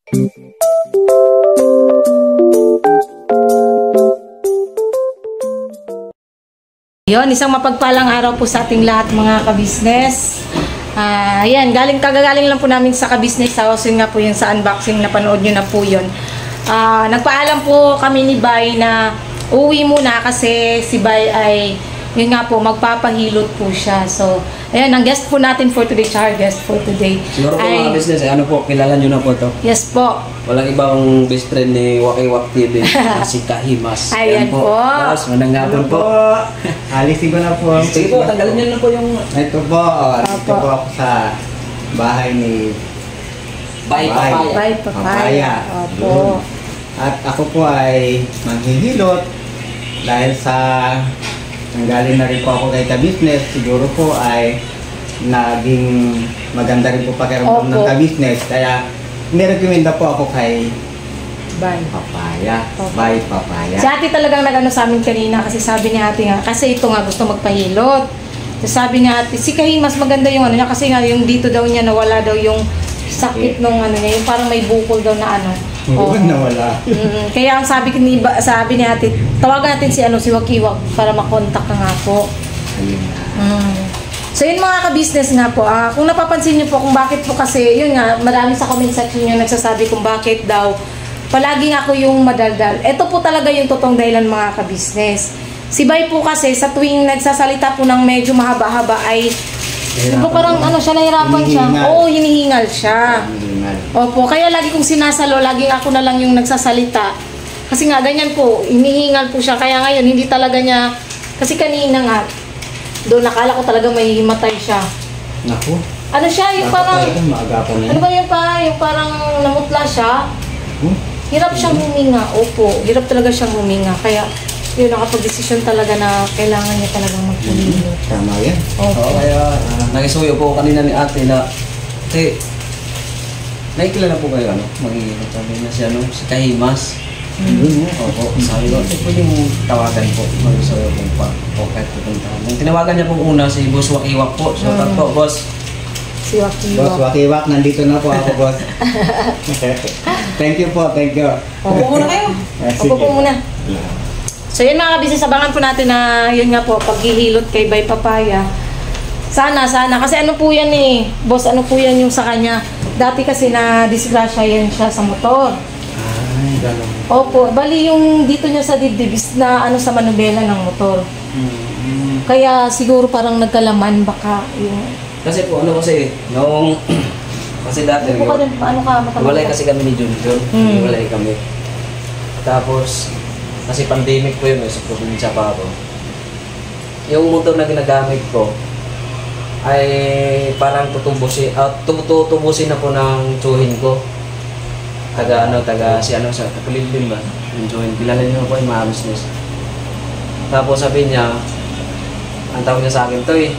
Yon, isang mapagpalang araw po sa ating lahat mga kabisnes. Ayan, kagagaling lang po namin sa kabisnes house. Yun nga po yung sa unboxing, napanood nyo na po yun. Nagpaalam po kami ni Bay na uwi muna kasi si Bay ay, yun nga po, magpapahilot po siya. So, ayan, ang guest po natin for today, char guest for today. Siguro po mga business, ano po, kilala nyo na po to? Yes po. Walang ibang best friend ni Wakiwak TV, si Kahimas. Ayan po. Boss, manangapon po. Alisin ko na po. Sige po, tanggalin nyo na po yung... Ito po, dito po ako sa bahay ni Bay Papaya. Bay Papaya. Opo. At ako po ay manghihilot dahil sa nanggaling na rin po ako kay ka-business, siguro po ay naging maganda rin po pakiramdam ng ka-business. Kaya nirekomenda po ako kay Bay Papaya. Opo. Bay Papaya. Si ate talagang nag-ano sa amin kanina kasi sabi ni ate nga, kasi ito nga gusto magpahilot. So sabi ni ate, si Kahimas maganda yung ano niya kasi nga yung dito daw niya nawala daw yung sakit nung ano niya, yung parang may bukol daw na ano. Oo, nawala. Kaya ang sabi ni ate, tawagan natin si Wakiwak para makontak ka nga po. Ayun na. So yun mga ka-business nga po, kung napapansin niyo po kung bakit po kasi, yun nga, marami sa comment section yung nagsasabi kung bakit daw palagi nga ako yung madaldal. Ito po talaga yung totoong dahilan mga ka-business. Si Bay po kasi sa tuwing nagsasalita po ng medyo mahaba-haba ay parang ano siya, nahirapan siya. Oo, hinihingal siya. Opo, kaya lagi kong sinasalo, lagi ako na lang yung nagsasalita. Kasi nga, ganyan po, hinihingal po siya. Kaya ngayon, hindi talaga niya, kasi kanina nga, doon nakala ko talaga may himatay siya. Naku. Ano siya, yung parang, ano ba yun pa, yung parang namutla siya. Hirap siyang huminga, opo, hirap talaga siyang huminga. Kaya, yun, nakapag-desisyon talaga na kailangan niya talagang magpulilo. Tama yan. Opo. Kaya nagisuyo po kanina ni ate na, kasi, nakikilala po kayo, ano, magiging sabi na si Kahimas. Opo, sabi ko, pwede mong tawagan po, magisuyo po pa, o kahit pupuntahan. Nung tinawagan niya po una si Boss Wakiwak po, shoutout po, boss. Si Wakiwak. Boss Wakiwak, nandito na po ako, boss. Thank you po, thank you. Opo muna kayo. Opo po muna. So yun mga kabisnes, abangan po natin na yun nga po, paghihilot kay Bay Papaya. Sana, kasi ano po yan eh, boss, ano po yan yung sa kanya. Dati kasi na disgrasya yan siya sa motor. Ay, gano'n. Opo, bali yung dito niya sa dibdib is na ano sa manubela ng motor. Kaya siguro parang nagkalaman baka yung... Kasi po, ano kasi, noong, kasi dati, Paano ka matalaga? walay kasi kami ni Junjun, walay kami. Tapos, kasi pandemic po yun, sa probinsya pa ako. Yung motor na ginagamit ko, ay parang tutubusin na po ng tsuhin ko. Sa Kapulilin ba? Yung tsuhin, kilala niyo po yung mga business. Tapos sabi niya, ang tawag niya sa akin, Toy,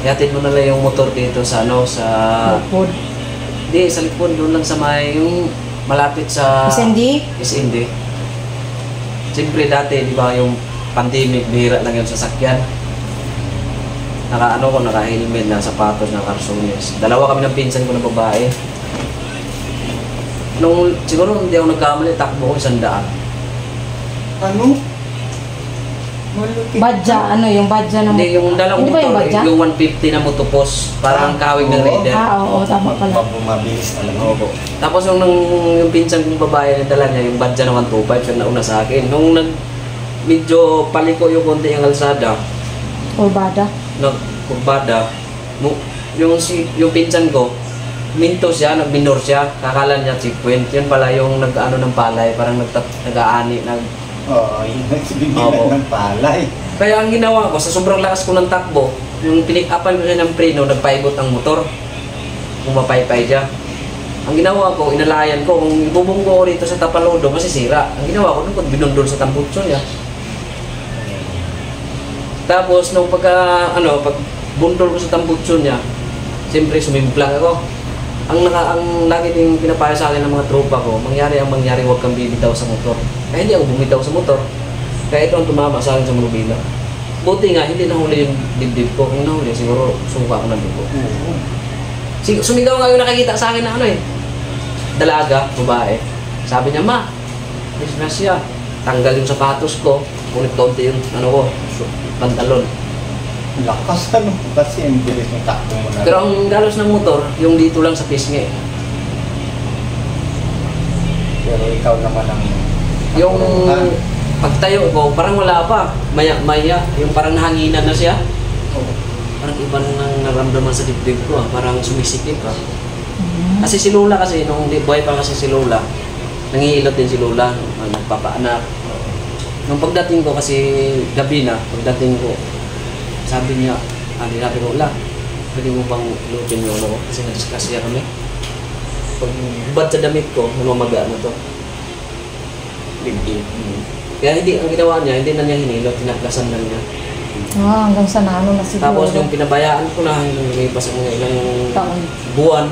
ihatid mo na lang yung motor dito sa Lipod. Hindi, sa Lipod, doon lang sa may, yung malapit sa SND? SND. Siyempre dati, di ba, yung pandemic, bihira lang yung sasakyan. Naka-helmet, na sapatos, naka-carsones. Dalawa kami ng pinsan ko na babae. Siguro hindi ako nagkamali, takbo ko 100. Ano? Badja, ano yung badja na Hindi, yung dalawang Hindi ba yung motor, badja? yung 150 na motopos, parang kawig ng Raider. Oo, tama pala. Mabilis talaga. Opo. Tapos yung pinsan kong babae na dala niya, yung badja na 125, siya nauna sa akin. Nung medyo paliko yung konti yung kalsada, Urbada. kurbada, yung pinsan ko, minto siya, nag-minor siya, kakala niya checkpoint. Yun pala yung nag-ano ng palay, parang nag-aani, Oo, yung nagsibigilan ng palay. Kaya ang ginawa ko, sa sobrang lakas ko ng takbo, yung pinik-upan ko siya ng preno, nagpaibot ng motor. Pumapaypay siya. Ang ginawa ko, inalayan ko, kung ibubong ko rito sa Tapalodo, masisira. Ang ginawa ko, nung binundol sa tambutso niya. Tapos, nung pag bundol ko sa tambutso niya, siyempre sumimplang ako. Ang lagi din pinapaya sa akin ng mga tropa ko, mangyari, huwag kang bibitaw sa motor. Kaya hindi ako bumitaw sa motor. Kaya ito ang tumama sa akin sa manubila. Buti nga, hindi nahuli yung dibdib ko. Kung nahuli, siguro suka ko ng dugo. Sumigaw nga yung nakikita sa akin na ano eh. dalaga, babae. Sabi niya, ma, business siya. Tanggal yung sapatos ko, ngunit kaunti yung ano ko, pantalon. Lakas ano, kasi ang bilis ng takbo mo na. Pero ang galos ng motor, yung dito lang sa pisngi. Pero ikaw naman ang... Yung pagtayo ko, parang wala pa. Maya, yung parang nahanginan na siya. Parang iba nang naramdaman sa dibdib ko, parang sumisikip . Kasi si Lola kasi, nung buhay pa kasi si Lola, nangiilot din si Lola, nagpapaanak. Nung pagdating ko kasi gabi na, pagdating ko, sabi niya, sabi ko, Lola, pwede mo bang ilutin yung ano ko? Kasi nagsiskasya kami. Pag bubad sa damit ko, namamaga na to. Kaya hindi, ang ginawa niya, hindi na niya hinilot, tinaplasan lang niya. Hanggang sa nano na siguro. Tapos yung pinabayaan ko na hanggang lumipas ang mga ilang taon. buwan,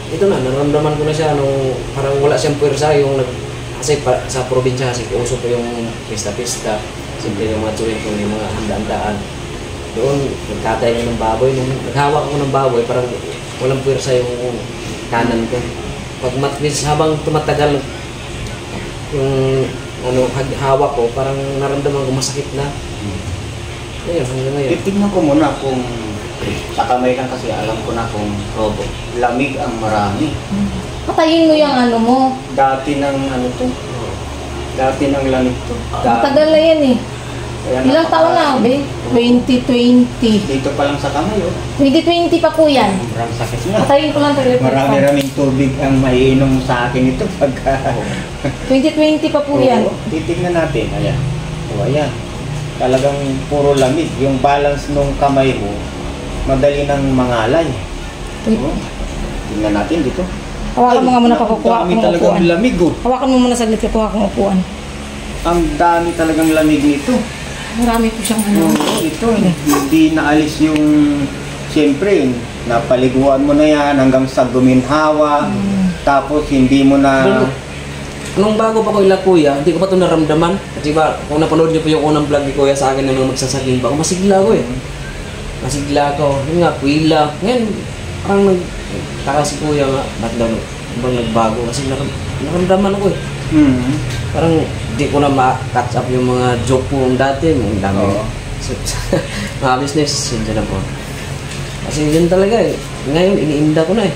ito na, naramdaman ko na siya nung parang wala siyang pwersa yung kasi sa probinsya kasi uso po yung pista-pista, simple yung mga tsurin ko, yung mga handa-handaan. Doon, nagkatay ko ng baboy, nung naghawak ako ng baboy, parang walang pwersa yung kanan ko. Pag habang tumatagal yung hawak ko, parang naramdaman ko masakit na. Ayun, hanggang ngayon. Titignan ko muna kung sa kamay lang kasi alam ko na kung lamig ang marami. Patayin mo yung ano mo. Dati ng ano to? Dati ng lamig to. Matagal na yan eh. Ilang taon na, be? 2020. Dito pa lang sa kamay, oh. 2020 pa po yan. Sobrang sakit na. Patayin ko lang talaga. Marami-raming tubig ang maiinom sa akin ito pagka... 2020 pa po yan. Oo, titignan natin. Ayan. O, ayan. Talagang puro lamig. Yung balance nung kamay mo, madali nang mangalay. Oo. Tingnan natin dito. Hawakan mo nga muna pakukuha Ang dami kong talagang upuan. lamig, oh. Hawakan mo muna saglit kukuha kong upuan. Ang dami talagang lamig nito. Marami po siyang ano. Oo, ito. Hindi naalis yung... Siyempre, napaliguan mo na yan hanggang sa guminhawa. Tapos hindi mo na... Nung bago pa ko ila kuya, hindi ko pa ito naramdaman. Kasi ba, kung napanood niyo po yung unang vlog ni kuya sa akin na nung magsasaging pa ako, masigla ko eh. Masigla ko. Yun nga, kuila. Ngayon, parang nagtaka si kuya nga, ba't daw bang nagbago? Kasi naramdaman ako eh. Parang hindi ko na ma-catch up yung mga joke po dati. Ang dami. Mga business, yun na po. Kasi yun talaga eh. Ngayon, iniinda ko na eh.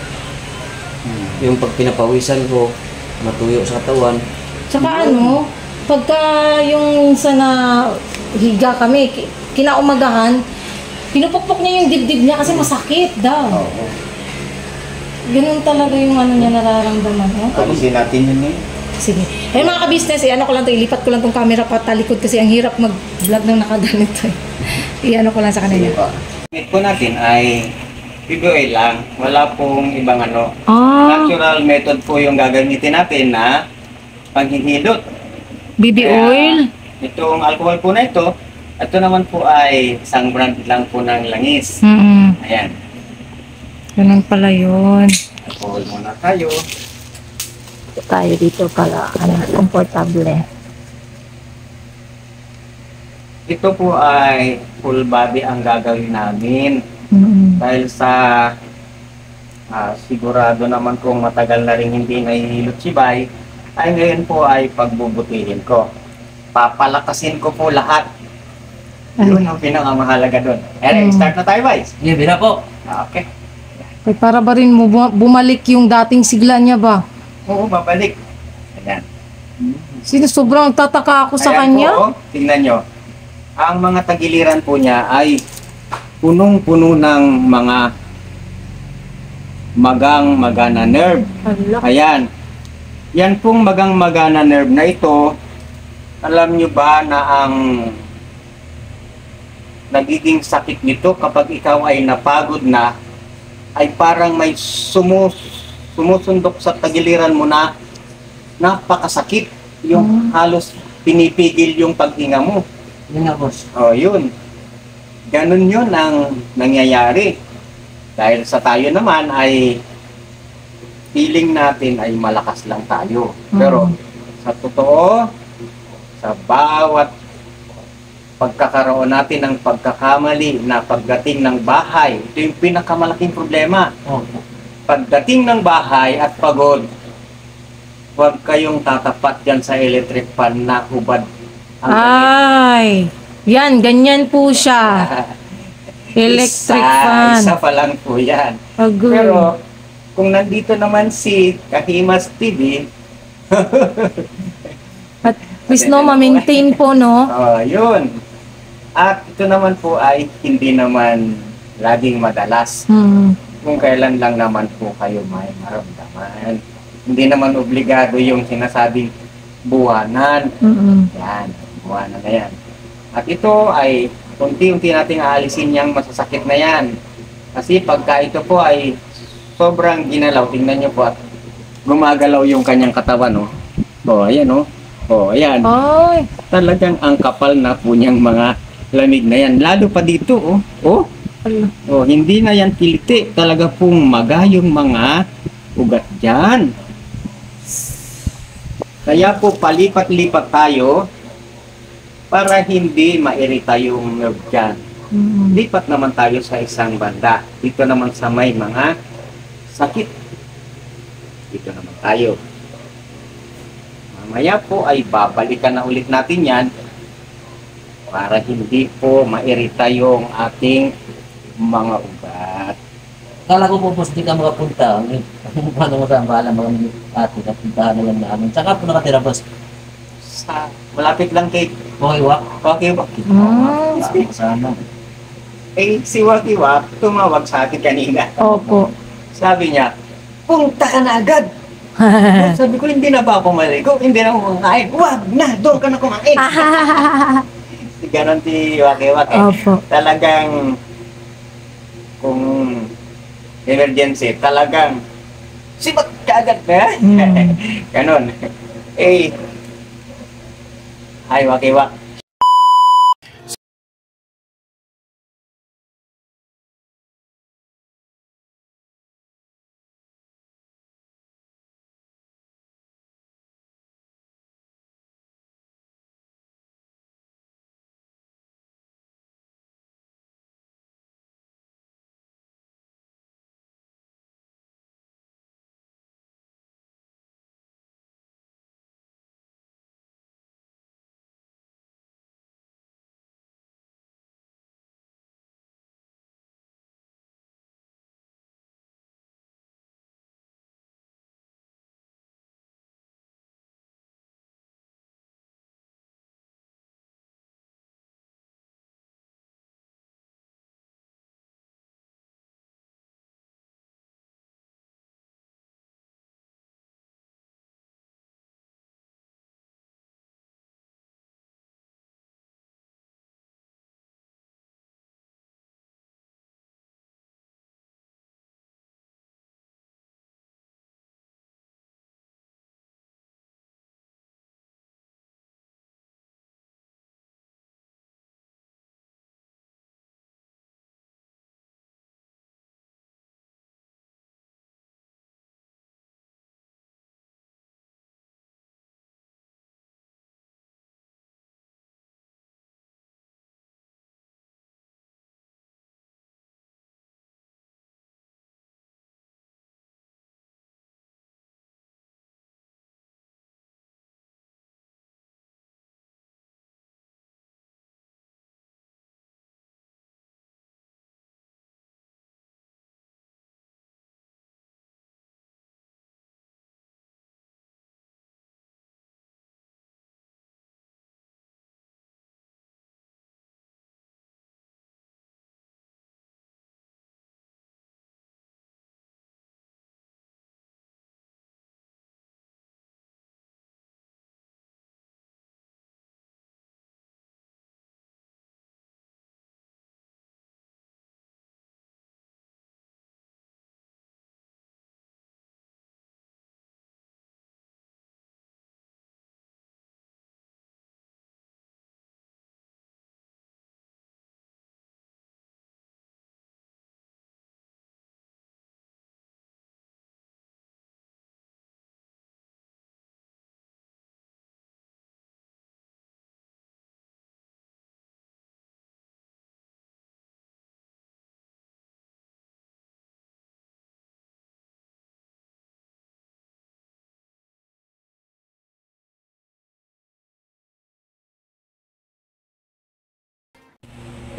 Yung pag pinapawisan ko, matuyo sa katawan. Tsaka ano, pagka yung sa na higa kami, kinaumagahan, pinupukpok niya yung dibdib niya kasi masakit daw. Oo. Ganun talaga yung ano niya nararamdaman. Alisin natin yun eh. Sige. Eh mga ka-business, ano ko lang to, ilipat ko lang tong camera patalikod kasi ang hirap mag-vlog ng nakaganito eh. I-ano ko lang sa kanila. Gamit po natin ay BB lang. Wala pong ibang ano. Natural method po yung gagamitin natin na panghihilot. BB oil? Itong alcohol po na ito naman po ay isang brand lang po ng langis. Ayan. Ganun pala yun. Alcohol muna tayo. Tayo dito para komportable. Ito po ay full body ang gagawin namin. Dahil sa sigurado naman kung matagal na rin hindi nahihilot si Bay, ay ngayon po ay pagbubutihin ko. Papalakasin ko po lahat. Yun ang pinakamahalaga doon. Start na tayo, Bay. Yeah, bira po. Okay. Ay, para ba rin mo bumalik yung dating sigla niya ba? Oo, babalik. Ayan. Sobrang tataka ako sa Ayan kanya. po, tingnan nyo. Ang mga tagiliran po niya ay punong-puno ng mga magang-maga na nerve. Ayan. Yan pong magang-maga na nerve na ito, alam nyo ba na ang nagiging sakit nito kapag ikaw ay napagod na, ay parang may sumusundok sa tagiliran mo na napakasakit. Yung halos pinipigil yung paghinga mo. Yun nga, boss. O, yun. Ganun yun ang nangyayari. Dahil sa tayo naman ay feeling natin ay malakas lang tayo. Pero sa totoo, sa bawat pagkakaroon natin ng pagkakamali na pagdating ng bahay, ito yung pinakamalaking problema. pagdating ng bahay at pagod, huwag kayong tatapat dyan sa electric fan na hubad ang damit. Ay, yan, ganyan po siya. Electric fan. Isa pa lang po yan. Agree. Pero, kung nandito naman si Kahimas TV, At please no, ma-maintain po, no? yun. At ito naman po ay hindi naman laging madalas. Hmm. Kung kailan lang naman po kayo may maramdaman. Hindi naman obligado yung sinasabing buwanan. Mm-mm. Yan, buwanan na yan. At ito ay unti-unti nating aalisin yung masasakit na yan. Kasi pagka ito po ay sobrang ginalaw, tingnan nyo po at gumagalaw yung kanyang katawan, no? Oh, ayan, no? Oh, ayan. Ay, Talagang ang kapal na po niyang mga lamig na yan. Lalo pa dito, oh. Oh, ala. oh, hindi na yan kiliti. Talaga pong magayong mga ugat dyan. Kaya po palipat-lipat tayo para hindi mairita yung nerve dyan. Mm. Lipat naman tayo sa isang banda. Dito naman sa may mga sakit. Dito naman tayo. Mamaya po ay babalikan na ulit natin yan para hindi po mairita yung ating mga ugat. Kala ko po, boss, di ka makapunta. Paano mo saan bahala mga ate, kapuntahan na lang namin. Saka po nakatira, boss. Malapit lang kay Okay, wak. Wakiwak. Sana. Eh, si Wakiwak tumawag sa akin kanina. Opo. Sabi niya, punta ka na agad. Sabi ko, hindi na ba ako maligo? Hindi na ako kumakain. Wag na, doon ka na kumain. Ganon si Wakiwak eh. Opo. Talagang kung emergency, talagang sibat ka agad na. Mm. Ganon. Eh, ay Wakiwak,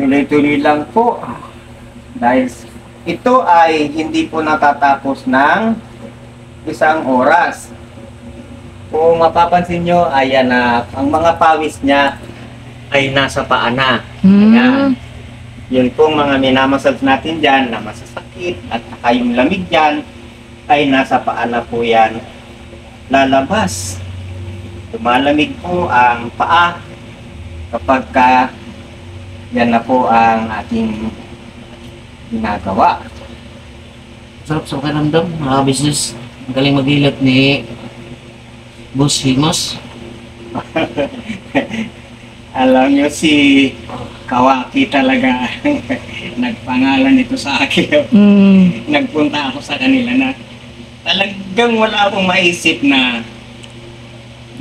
tuloy-tuloy lang po. Dahil ito ay hindi po natatapos ng isang oras. Kung mapapansin nyo, ayan na, ang mga pawis niya ay nasa paa na. Ayan. Yun pong mga minamassage natin dyan na masasakit at saka yung lamig dyan ay nasa paa na po yan lalabas. Lumalamig po ang paa kapag yan na po ang ating ginagawa. Sarap sa pakiramdam, mga business. Ang galing maghilot ni Boss Himos. Alam nyo si Kawaki talaga nagpangalan ito sa akin. Nagpunta ako sa kanila na talagang wala akong maisip na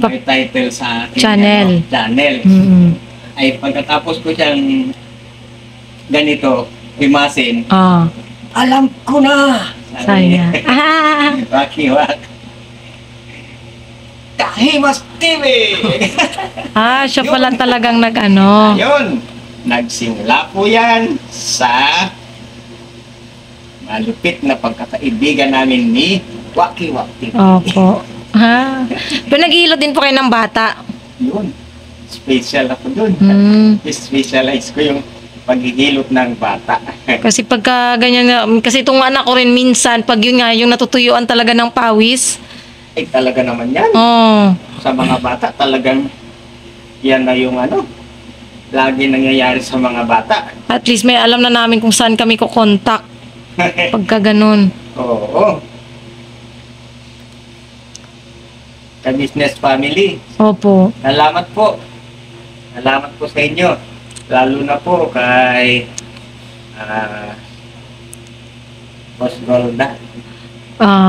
may title sa aking channel. Ay pagkatapos ko siyang ganito, himasin, alam ko na! Sabi niya. Waki-wak. Kahimas TV! Siya pala talagang nag-ano. Ayun, nagsimula po yan sa malupit na pagkakaibigan namin ni Waki-wak TV. Opo. Pero din po kayo ng bata. Yun, special ako dun. Specialize ko yung paghihilot ng bata. Kasi pagka ganyan nga, kasi itong anak ko rin minsan, pag yun nga, yung natutuyuan talaga ng pawis. Ay talaga naman yan. Sa mga bata, talagang yan na yung lagi nangyayari sa mga bata. At least may alam na namin kung saan kami kukontak. Pagka ganun. Oo. Ka-business family. Opo. Salamat po. Salamat po sa inyo. Lalo na po kay Boss Golda.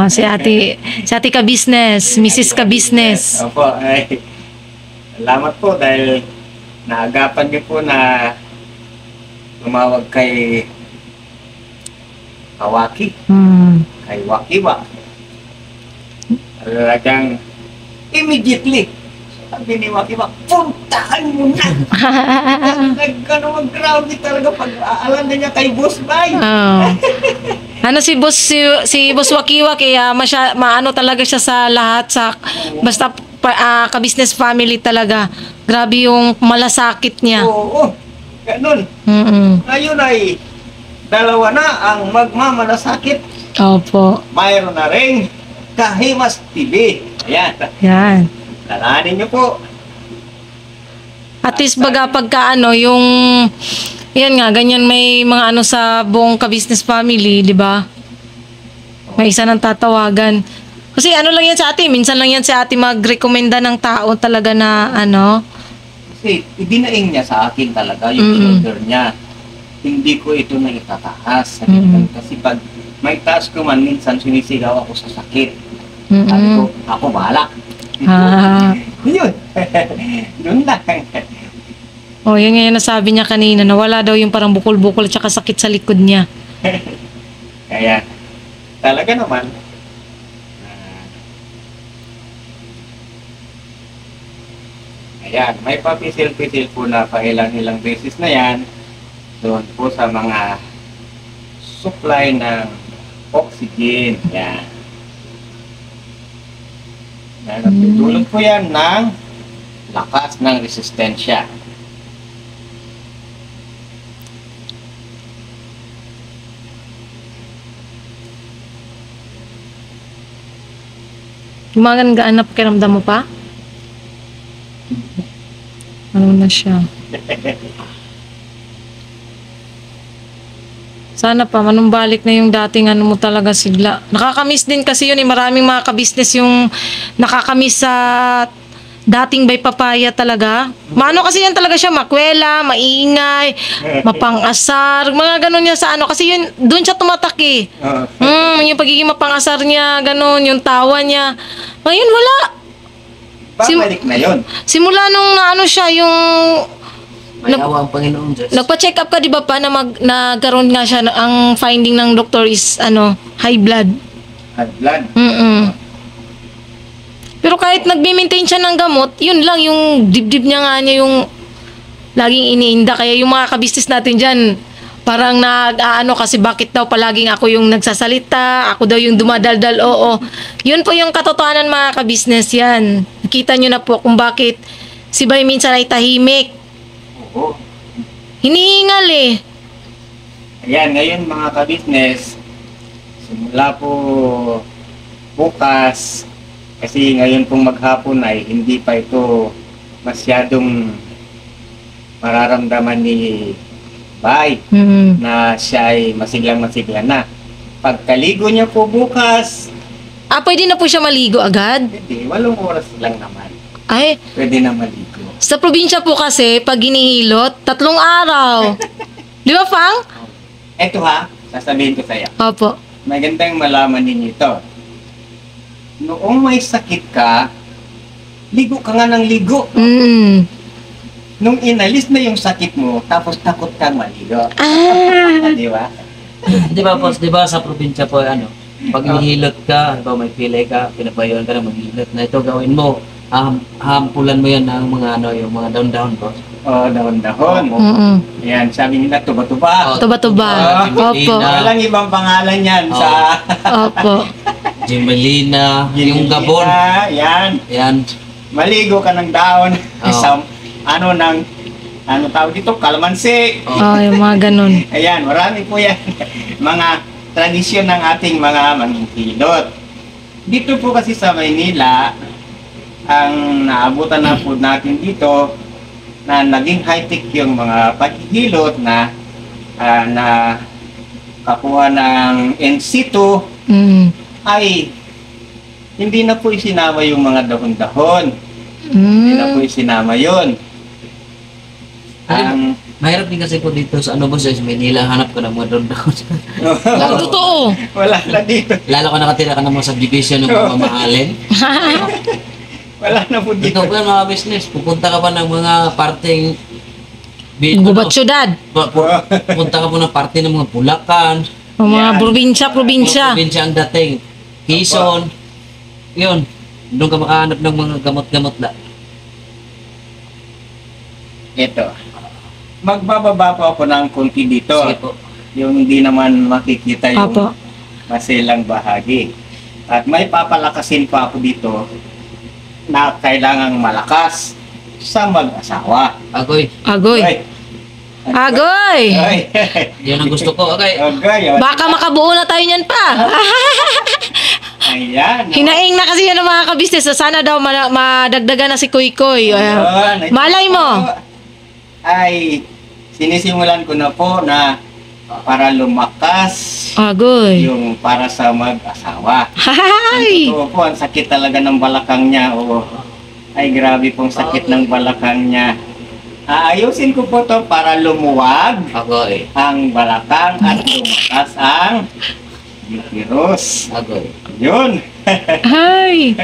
Si ate ka-business, Mrs. ka-business. Opo, ay salamat po dahil naagapan niyo po na tumawag kay Kawaki, kay Waki-wak. Talagang immediately sabi ni Waki-wak, puntahan mo na! Grabe talaga pag-aalam na niya kay Boss Bay. Si Boss Waki-wak maano talaga siya sa lahat sa basta ka-business family talaga. Grabe yung malasakit niya. Oo. Ganun. Ngayon ay dalawa na ang magmamalasakit. Opo. Mayroon na rin Kahimas TV. Ayan. Yan. Tananin niyo po. At least baga pagka yung yan nga, ganyan may mga sa buong ka-business family, di ba? May isa nang tatawagan. Kasi lang yan sa ate, minsan lang yan sa ate mag-recommenda ng tao talaga na Kasi idinaing niya sa akin talaga yung shoulder niya. Hindi ko ito na itataas. Kasi pag may taas ko man, minsan sinisigaw ako sa sakit. Sabi ko, ako bahala. Yun. Yun lang. Yan nga yung nasabi niya kanina, na wala daw yung parang bukol-bukol at saka sakit sa likod niya. Kaya, talaga naman, ayan, may papisil-pisil po na pailang-ilang beses na yan doon po sa mga supply ng oxygen. Yan. Nagtutulong po yan ng lakas ng resistensya. Gumagaan na pakiramdam mo pa? Ano na siya? Sana pa, manumbalik na yung dating mo talaga sigla. Nakakamiss din kasi yun maraming mga ka-business yung nakakamiss sa dating Bay Papaya talaga. Maano kasi yan talaga siya, makwela, maingay, mapang-asar, mga ganun niya sa kasi yun, doon siya tumatak eh. Yung pagiging mapang-asar niya, ganun, yung tawa niya. Ngayon wala. Babalik na yun. Simula nung siya, yung May awa ang Panginoon Diyos. nagpa-check up ka, di ba pa, na nagkaroon nga siya, ang finding ng doktor is, high blood. High blood. Pero kahit nagme-maintain siya ng gamot, yun lang, yung dibdib niya nga niya, yung laging iniinda. Kaya yung mga kabisnes natin dyan, parang nag-aano kasi bakit daw palaging ako yung nagsasalita, ako daw yung dumadaldal, oo. Yun po yung katotohanan mga kabisnes yan. Nakita nyo na po kung bakit si Bay minsan ay tahimik. Oo. Hinihingal eh. Ayan, ngayon mga kabisnes, simula po bukas, kasi ngayon pong maghapon ay hindi pa ito masyadong mararamdaman ni Bay na siya ay masiglang-masigla na. Pagkaligo niya po bukas, Pwede na po siya maligo agad? hindi, 8 oras lang naman. Ay, Pwede na maligo. sa probinsya po kasi, pag hinihilot, 3 araw. Di ba, Fang? Eto ha, sasabihin ko sa'yo. Opo. Magandang malaman ninyo ito. Noong may sakit ka, ligo ka nga ng ligo. Mm. Nung inalis na yung sakit mo, tapos takot kang maligo. Di ba? Di ba, boss? Di ba sa probinsya po, ano, pag hinihilot ka, ano ba, may pilay ka, pinapayon ka na maghilot na ito, gawin mo, hampulan mo yan ng mga, ano, yung mga down-down, boss. Dahon-dahon. Mm-mm. Ayan, sabi nila, tuba-tuba. Tuba-tuba. Opo. Walang ibang pangalan yan sa... Opo. Jimelina, yung gabon. Yan. Yan. Maligo ka ng dahon. Isang, tawag dito, kalamansi. Yung mga ganun. Ayan, marami po yan. Mga tradisyon ng ating mga manghihilot. Dito po kasi sa Maynila, ang naabutan na po natin dito, na naging high-tech yung mga paghihilot na kakuha ng in situ, ay hindi na po isinama yung mga dahon-dahon. Hindi na po isinama yun. Mahirap din kasi po dito sa ano boss, sa Manila, hanap ka ng mga down-down. Totoo. Wala na dito. Lalo ka nakatira ka ng mga subdivision ng mga mamahalin. Wala na po dito. Ito po yung mga business, pupunta ka pa ng mga parteng Gubat syudad. Pupunta ka po ng parte ng mga Bulacan. O Yan. mga probinsya. Probinsya ang dating. Quezon. Yun. Doon ka makahanap ng mga gamot-gamot la. Ito. Magbababa po ako ng konti dito. Sige po. Yung hindi naman makikita yung Opo. masilang bahagi. At may papalakasin pa ako dito na kailangang malakas sa mag-asawa. Agoy. Agoy. Agoy! Ay. Yan ang gusto ko. Okay. Agoy. Baka makabuo na tayo niyan pa. Ayan. Hinaing na kasi yan ng mga kabisnes. Sana daw madagdagan na si Kuy Kuy. Malay mo. Ay, sinisimulan ko na po na para lumakas Agoy. yung para sa mag-asawa. Hay! Totoo po, ang sakit talaga ng balakang niya. Oo. Ay, grabe pong sakit ng balakang niya. Aayusin ko po to para lumuwag Agoy. ang balakang at lumakas ang uterus. Agoy. Yun. Hay!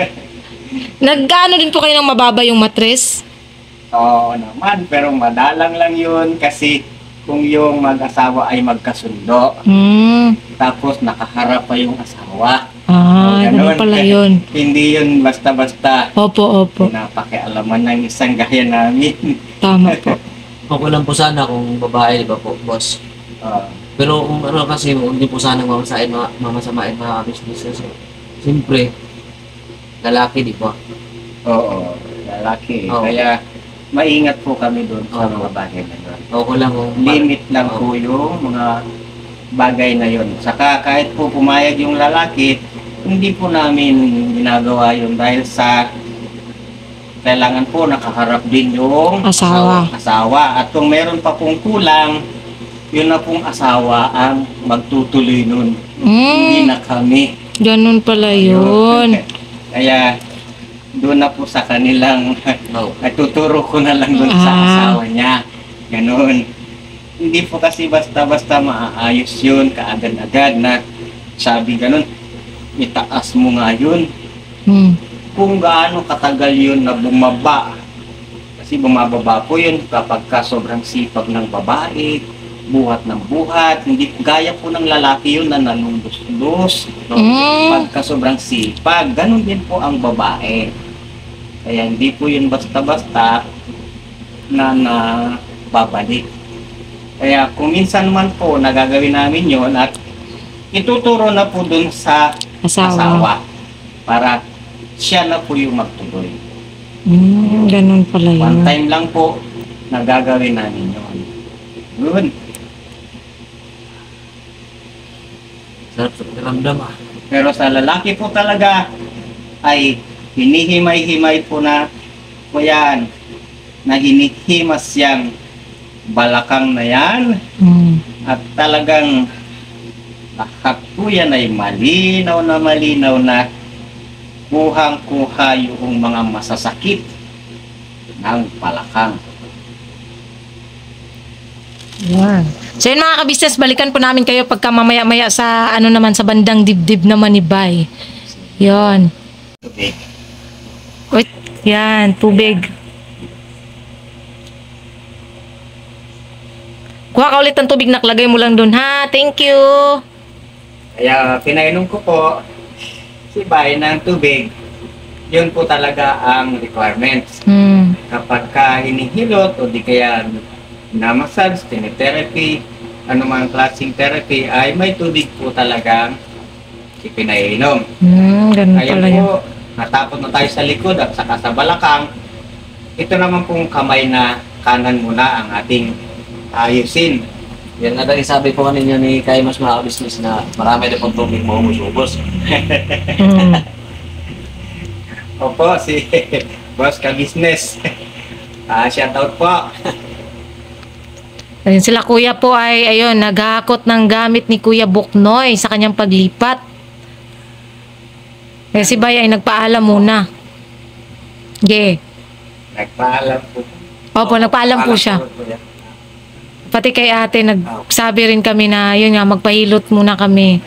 Nag-ano din po kayo ng mababa yung matres? Oo naman, pero madalang lang yun kasi kung yung mag-asawa ay magkasundo, tapos nakaharap pa yung asawa. Ganun pala yun. Hindi yun basta-basta Opo. pinapakialaman ng isang gaya namin. Tama po. Okay lang po sana kung babae, di ba po, boss? Pero kung ano kasi, hindi po sana mamasamain mga business. Siyempre, lalaki, di ba? Oo, lalaki. Oo. Kaya maingat po kami doon sa Oo. mga bagay na yun. Okay lang kung... Limit lang po yung mga bagay na yun. Saka kahit po pumayag yung lalaki, hindi po namin ginagawa yun dahil sa kailangan po nakaharap din yung Asawa. At kung meron pa pong kulang, yun na pong asawa ang magtutuloy nun. Hindi na kami. Ganun pala yun. Kaya doon na po sa kanilang No. ay tuturo ko na lang doon sa asawa niya. Ganun. Hindi po kasi basta-basta maaayos yun kaagad-agad na sabi ganun, itaas mo nga yun. Kung gaano katagal yun na bumaba. Kasi bumababa po yun kapag ka sobrang sipag ng babae, buhat ng buhat. Hindi gaya po ng lalaki yun na nalulus-lus. No? Pagka sobrang sipag, ganun din po ang babae. Kaya hindi po yun basta-basta na babalik. Kaya kung minsan man po nagagawin namin yon at ituturo na po dun sa asawa para siya na po yung magtuloy. Ganun pala yun. One time lang po nagagawin namin yun. Yun. Sarap sa pakiramdam ah. Pero sa lalaki po talaga ay hinihimay-himay po na po yan, na hinihimas yang balakang na yan at talagang lahat po yan ay malinaw na kuhang-kuha yung mga masasakit ng balakang. Yan. So yun mga ka-business, balikan po namin kayo pagka mamaya-maya sa ano naman sa bandang dibdib naman ni Bay. Yon. Okay. Wait, yan, tubig. Kuha ka ulit ng tubig, nakalagay mo lang dun ha. Thank you. Kaya pinainom ko po si Bay ng tubig. Yun po talaga ang requirements. Kapag ka hinihilot o di kaya na-massage, therapy, anumang klaseng therapy, ay may tubig po talagang ipinainom. Ganun Kaya pala yun. po, natapos na tayo sa likod at saka sa balakang, ito naman pong kamay na kanan muna ang ating ayusin. Yan nga rin sabi po kanina ni Kaimas mga business na marami na pong tubig mo ubos-ubos. Opo, si Boss Ka-Business. Shout out po. Ayun, sila kuya po ay ayun, naghahakot ng gamit ni Kuya Buknoy sa kanyang paglipat. Eh si Bay ay nagpaalam muna. Nagpaalam po. Opo, nagpaalam po siya. Pati kay ate, nagsabi rin kami na yun nga, magpahilot muna kami.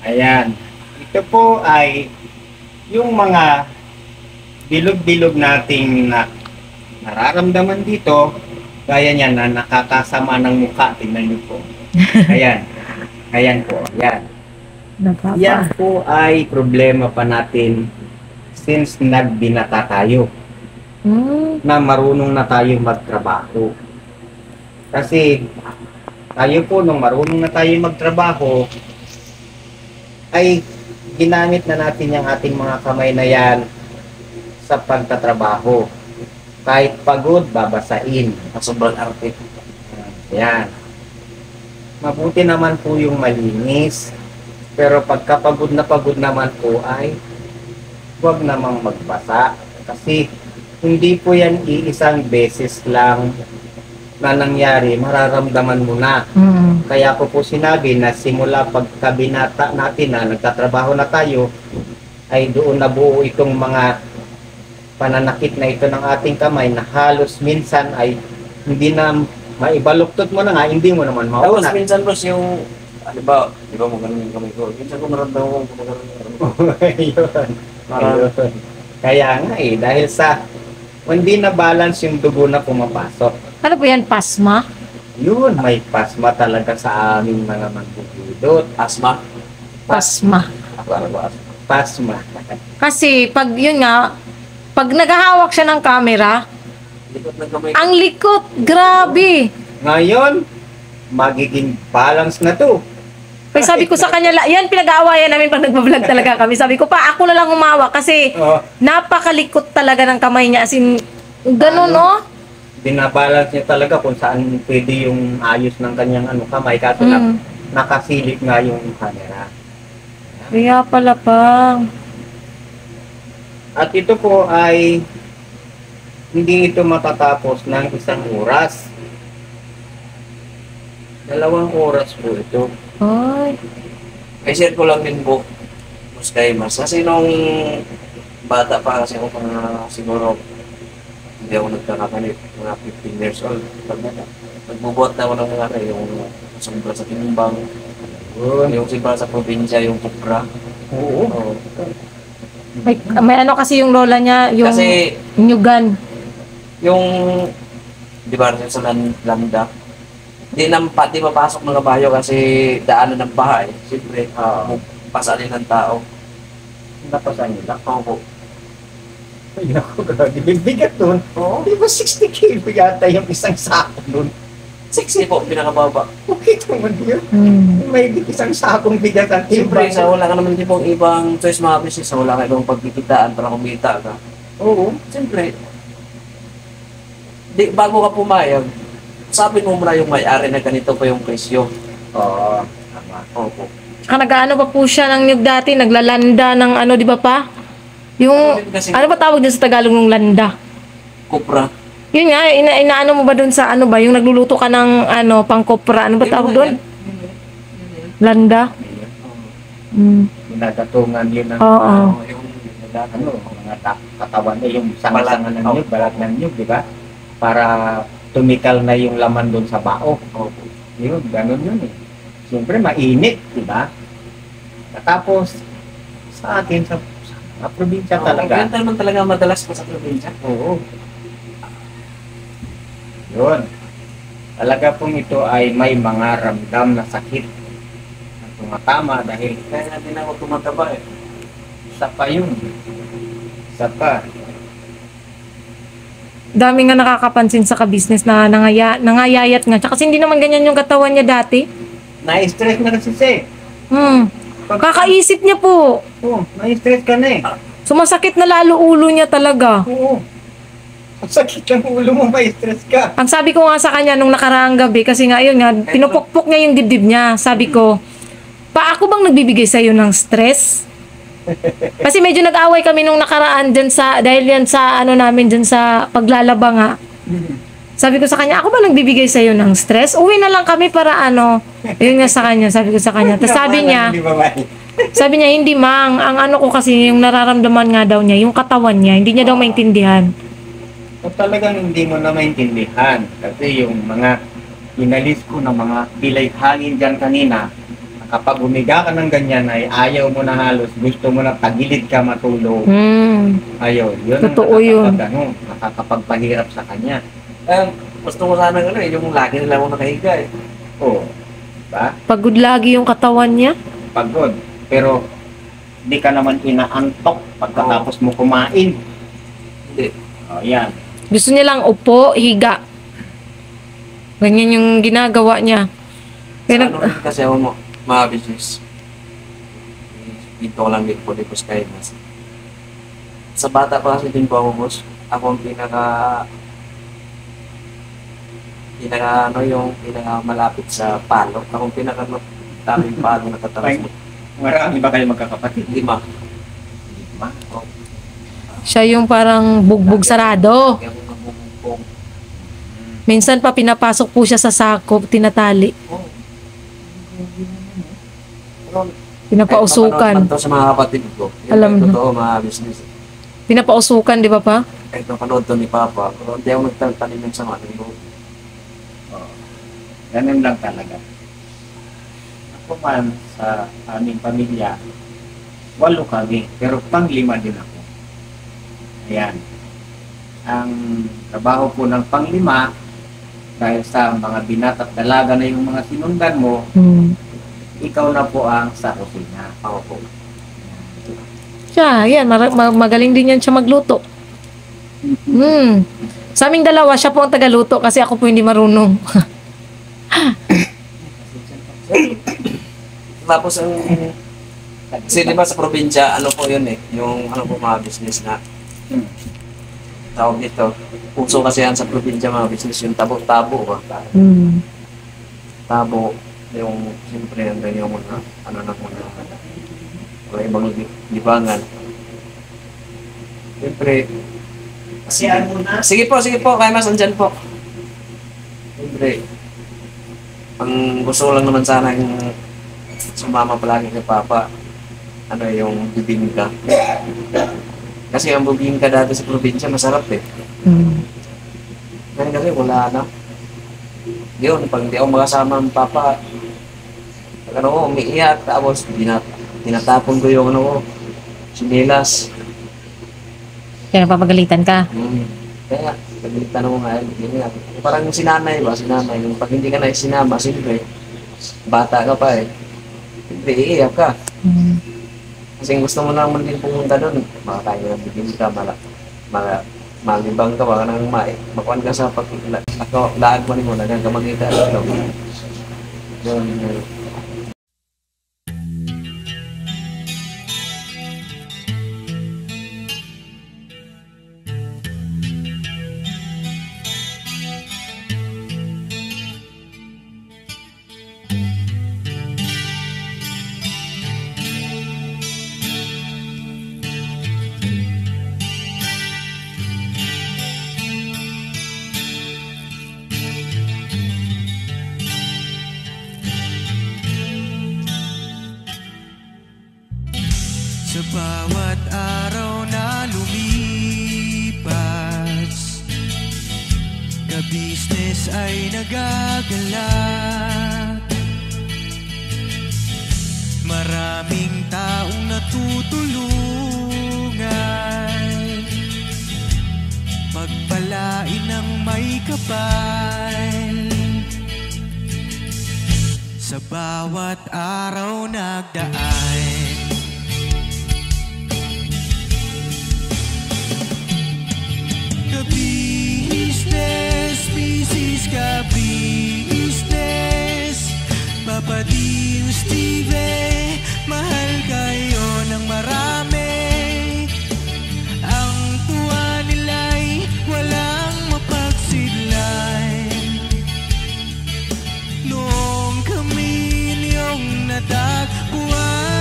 Ayan. Ito po ay yung mga bilog-bilog nating nararamdaman dito, gaya niyan na nakakasama ng mukha. Tingnan niyo po. Ayan. Ayan po. Ayan. Yan po ay problema pa natin since nagbinata tayo. Na marunong na tayo magtrabaho. Kasi tayo po nung marunong na tayo magtrabaho ay ginamit na natin yung ating mga kamay na yan sa pagtatrabaho. Kahit pagod, babasain. At sobrang arte. Yan. Mabuti naman po yung malinis. Pero pagkapagod na pagod naman po ay huwag namang magbasa. Kasi hindi po yan iisang beses lang na nangyari, mararamdaman mo na. Kaya ko po sinabi na simula pagkabinata natin na nagtatrabaho na tayo, ay doon nabuo itong mga pananakit na ito ng ating kamay na halos minsan ay hindi na maibaluktot mo na nga, hindi mo naman mauna. Tapos minsan boss yung, di ba mo ganun yung kamay ko, minsan ko maramdaman ko Ayun. Ayun. Kaya nga dahil sa hindi na balance yung dugo na pumapasok. Ano po yan, pasma? Yun, may pasma talaga sa aming mga manggugudot. asma. Pasma. Ano ba asma? Pasma. Kasi pag yun nga, pag naghahawak siya ng camera, Likot ng kamay ko. ang likot, grabe. Ngayon, magiging balance na to. Kaya sabi ko sa kanya, yan pinag-aawayan namin pag nagbablog talaga kami. Sabi ko pa, ako na lang humawak kasi Oh, napakalikot talaga ng kamay niya. As in, ganun, no? binabalance niya talaga kung saan pwede yung ayos ng kanyang kamay. Kaso nakasilip nga yung camera. Kaya pala pang. At ito po ay hindi ito matatapos ng 1 oras. 2 oras po ito. Ay. Ay, share ko lang din po, Boss Kaimas. Kasi nung bata pa kasi ako siguro, hindi ako nagkakapalit, mga 15 years old. Nagbubuhat na ako ng mga yung sumbra sa timbang, yung sumbra sa probinsya, yung kupra. Oo. May ano kasi yung lola niya, yung Kasi nyugan. yung, di ba, sa landa, di mapasok ng kabayo kasi daanan ng bahay. Siyempre, pasalin ng tao. Napasan nila. Opo. Ay, naku, grabe. Bigat doon. Oo. Di ba 60 kilo yata yung isang sako doon? 60 po, pinakababa. Okay naman yun. Hmm. May isang sakong bigat ang Siyempre, timbang. sa wala ka naman din pong ibang choice mga business, sa wala ka ibang pagkikitaan para kumita ka. Oo. Siyempre, bago ka pumayag, sabi mo muna yung may-ari na ganito pa yung presyo. Oo. Tama. Opo. Nag-ano pa po siya ng nyug dati, naglalanda ng ano, di ba pa? Yung, Kasi- ano ba tawag dyan sa Tagalog ng landa? Kupra. Yun nga, inaano mo ba dun sa ano ba, yung nagluluto ka ng ano, pangkopra, ano ba tawag doon? Landa? Mm. Ginagatungan yun ang Oo. Yung ano, mga katawan niya, yung sanga-sanga ng Balat. nyug, balat ng nyug, di ba? Para tumikal na yung laman doon sa bao. Opo. Yun, ganun yun eh. Siyempre, mainit, di ba? Tapos, sa atin, sa probinsya talaga. Ganito naman talaga madalas po sa probinsya. Oo. Yun. Talaga pong ito ay may mga ramdam na sakit na tumatama dahil Kaya nga din ako tumataba eh. isa pa yun. Isa pa. Dami nga nakakapansin sa ka-business na nangayayat nga. Tsaka kasi hindi naman ganyan yung katawan niya dati. Na-stress na kasi siya eh. Hmm. Kakaisip niya po. Oo, na-stress ka na eh. Sumasakit na lalo ulo niya talaga. Oo. Ang sakit ng ulo mo, ma-stress ka. Ang sabi ko nga sa kanya nung nakaraang gabi, kasi nga yun nga, pinupukpok niya yung dibdib niya. Sabi ko, pa ako bang nagbibigay sa'yo ng stress? Kasi medyo nag-away kami nung nakaraan dyan sa, dahil yan sa ano namin dyan sa paglalaba nga. Sabi ko sa kanya, ako ba nagbibigay sa'yo ng stress? Uwi na lang kami para ano. Yun nga sa kanya, sabi ko sa kanya. Tapos sabi niya, Hindi ba, May? sabi niya, hindi mang, ang ano ko kasi, yung nararamdaman nga daw niya, yung katawan niya, hindi niya daw maintindihan. O talagang hindi mo na maintindihan. Kasi yung mga inalis ko na mga pilay hangin dyan kanina, kapag humiga ka ng ganyan ay ayaw mo na halos, gusto mo na tagilid ka matulog. Hmm. Ayaw, yun Totoo yun. Nakakapagpahirap sa kanya. Gusto ko sana gano'n eh, yung lagi nila akong nakahiga eh. Oo. Diba? Pagod lagi yung katawan niya. Pagod. Pero hindi ka naman inaantok pagkatapos mo kumain. Hindi. O, yan. Gusto niya lang upo, higa. Ganyan yung ginagawa niya. Kaya Sa ano rin kasi ako mo, mga business. Dito ko lang din po, di po sa Kainas. Sa bata pa kasi din po ako, boss. Ako ang yung pinaka malapit sa palo. Ako ang pinaka taming palo na tatalas mo. Marami ba kayo magkakapatid? 5. Lima. Oh, siya yung parang bugbog sarado. kaya ako nabubugpong. Minsan pa pinapasok po siya sa sako, tinatali. Oh. Pero, Pinapausukan. kahit mapanood man to sa mga kapatid ko. Yun Alam ay na. totoo mga business. Pinapausukan, di ba pa? Kahit napanood to ni Papa, pero hindi ako nagtatanim ng sama ng loob. Oo. Ganun lang talaga. Ako man sa aming pamilya, 8 kami, pero pang-5 din ako. Ayan. Ang trabaho po ng pang-5, dahil sa mga binat at dalaga na yung mga sinundan mo, Hmm. ikaw na po ang sa kusina. Ako po. Siya, yan, magaling din yan siya magluto. Hmm. Sa aming dalawa, siya po ang tagaluto kasi ako po hindi marunong. Tapos ang kasi di ba sa probinsya, ano po yun eh, yung ano po mga business na Hmm. tawag dito. Puso kasi yan sa probinsya mga business, yung tabo-tabo ba? Hmm. Tabo, yung siyempre andun yung mga ano na muna, wala ibang libangan. Siyempre, sige po, kaya mas andyan po. Siyempre, ang gusto ko lang naman sana yung sumama palagi kay Papa, ano yung bibingka. Kasi ang bibingka dati sa probinsya masarap eh. Hmm. Ngayon kasi wala na. Yun, pag hindi ako makasama ang Papa, pag ano ko, umiiyak, tapos tinatapon ko yung ano ko, sinilas. Kaya napapagalitan ka. Kaya, pagalitan ako nga, yun nga. Parang sinanay ba, sinanay. Yung pag hindi ka na isinama, siyempre, bata ka pa eh. Siyempre, iiyak ka. Hmm. Kasi gusto mo naman din pumunta doon, makakain ng bibingka, malibang ka ba nang makuan ka sa paglaan mo nimo nagang kamagita no. Yun. Sa bawat araw na lumipas, ka-business ay nagagalak. Maraming taong natutulungan, pagpalain ng may kapal. Sa bawat araw nagdaan, business, business ka business. Papa Din Steve, mahal kayo ng marami. Ang tuwa nila'y walang mapagsidlan. Noong kami niyong natagpuan,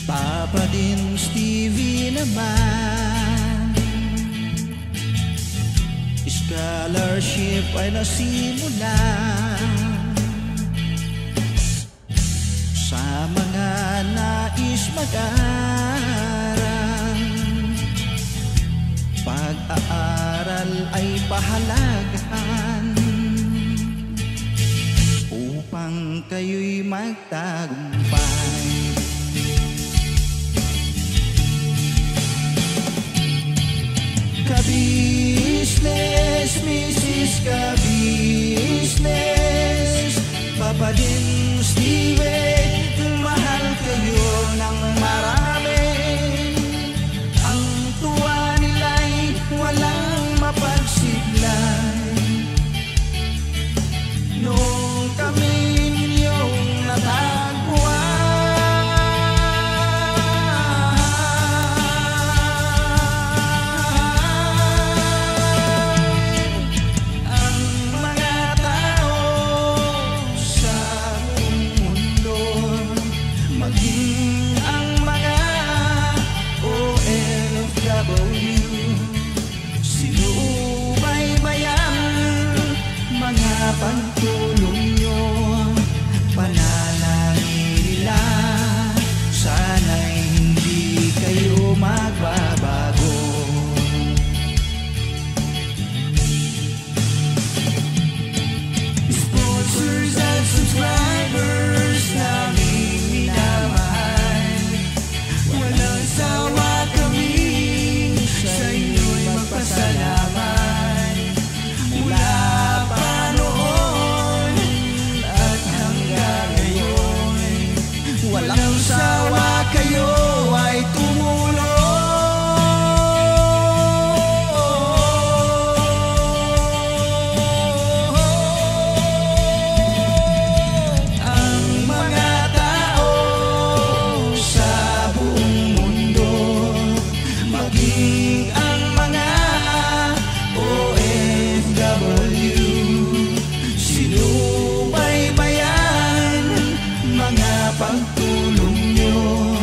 Papa Din Stevie naman, scholarship ay nasimula sa mga nais mag-aral. Pag-aaral ay pahalagahan upang kayo'y magtagumpay. Ka-business, Mrs. Ka-business, Papa Din Steve, mahal kayo ng marami. Ang tuwa nila'y walang mapagsidlan. Noong kami ninyong natagpuan, pagtulong nyo, panalangin nila, sana'y hindi kayo magbabago. Sponsors at subscribers naming minamahal, walang sawa kami sa inyo'y magpasalamat. Mula walang sawa kayo ay tumulong. Ang mga tao sa buong mundo, maging ang mga OFW, sinubaybayan mga pagtulong nyo,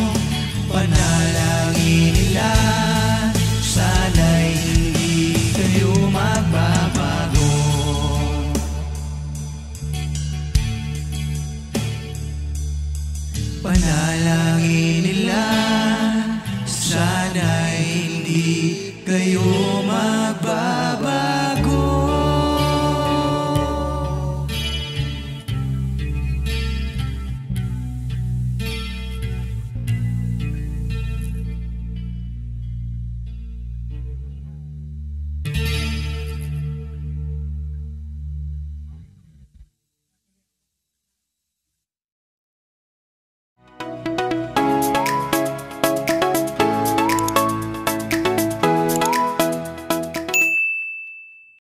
Panalangin nila sana'y hindi kayo